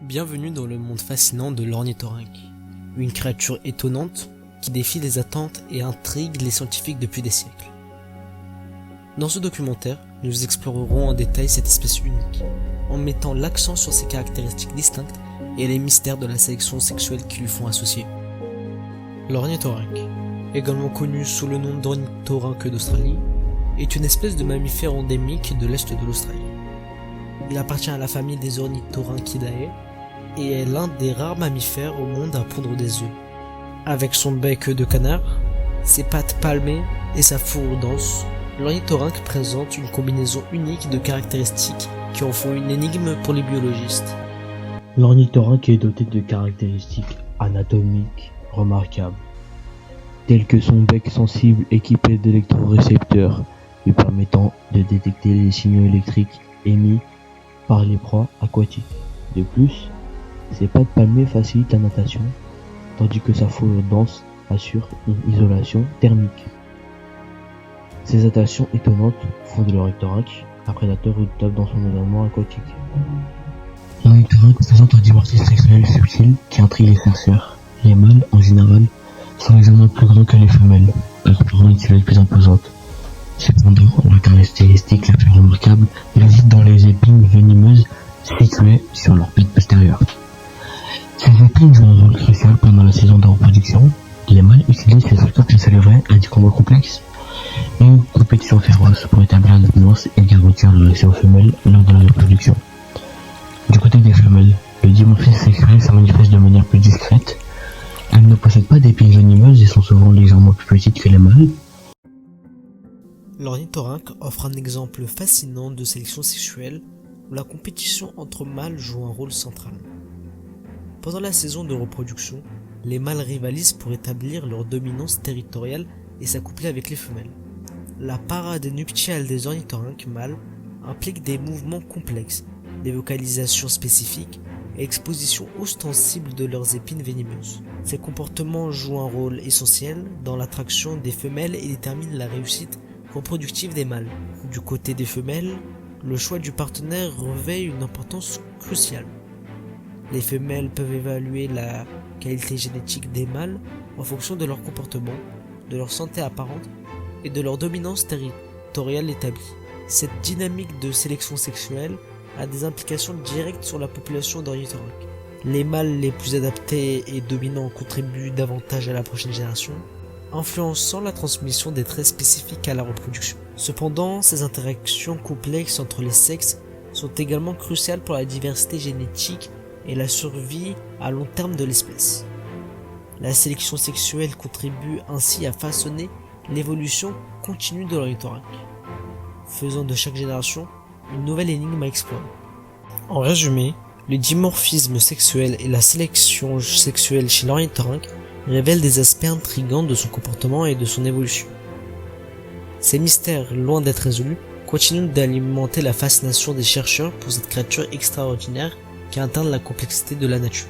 Bienvenue dans le monde fascinant de l'ornithorynque, une créature étonnante qui défie les attentes et intrigue les scientifiques depuis des siècles. Dans ce documentaire, nous explorerons en détail cette espèce unique, en mettant l'accent sur ses caractéristiques distinctes et les mystères de la sélection sexuelle qui lui font associer. L'ornithorynque, également connu sous le nom d'ornithorynque d'Australie, est une espèce de mammifère endémique de l'est de l'Australie. Il appartient à la famille des Ornithorynchidae et est l'un des rares mammifères au monde à pondre des œufs. Avec son bec de canard, ses pattes palmées et sa fourrure dense, l'ornithorynque présente une combinaison unique de caractéristiques qui en font une énigme pour les biologistes. L'ornithorynque est doté de caractéristiques anatomiques remarquables, telles que son bec sensible équipé d'électrorécepteurs lui permettant de détecter les signaux électriques émis par les proies aquatiques. De plus, ses pattes palmées facilitent la natation, tandis que sa fourrure dense assure une isolation thermique. Ces adaptations étonnantes font de l'ornithorynque un prédateur redoutable dans son environnement aquatique. L'ornithorynque présente un dimorphisme sexuel subtil qui intrigue les chercheurs. Les mâles, en général, sont légèrement plus grands que les femelles, leur une silhouette plus imposante. Cependant, la caractéristique la plus remarquable réside dans les épines venimeuses situées sur leur pattes postérieure. Ces épines jouent un rôle crucial pendant la saison de reproduction. Les mâles utilisent ces structures qui s'élèveraient à des combats complexes. Une compétition féroce pour établir la dominance et garantir la réaction aux femelles lors de la reproduction. Du côté des femelles, le dimorphisme sexuel se manifeste de manière plus discrète. Elles ne possèdent pas d'épines venimeuses et sont souvent légèrement plus petites que les mâles. L'ornithorynque offre un exemple fascinant de sélection sexuelle où la compétition entre mâles joue un rôle central. Pendant la saison de reproduction, les mâles rivalisent pour établir leur dominance territoriale et s'accoupler avec les femelles. La parade nuptiale des ornithorynques mâles implique des mouvements complexes, des vocalisations spécifiques et exposition ostensible de leurs épines venimeuses. Ces comportements jouent un rôle essentiel dans l'attraction des femelles et déterminent la réussite reproductive des mâles. Du côté des femelles, le choix du partenaire revêt une importance cruciale. Les femelles peuvent évaluer la qualité génétique des mâles en fonction de leur comportement, de leur santé apparente et de leur dominance territoriale établie. Cette dynamique de sélection sexuelle a des implications directes sur la population d'ornithorynques. Les mâles les plus adaptés et dominants contribuent davantage à la prochaine génération, influençant la transmission des traits spécifiques à la reproduction. Cependant, ces interactions complexes entre les sexes sont également cruciales pour la diversité génétique et la survie à long terme de l'espèce. La sélection sexuelle contribue ainsi à façonner l'évolution continue de l'ornithorynque, faisant de chaque génération une nouvelle énigme à explorer. En résumé, le dimorphisme sexuel et la sélection sexuelle chez l'ornithorynque révèlent des aspects intrigants de son comportement et de son évolution. Ces mystères, loin d'être résolus, continuent d'alimenter la fascination des chercheurs pour cette créature extraordinaire qui atteint la complexité de la nature.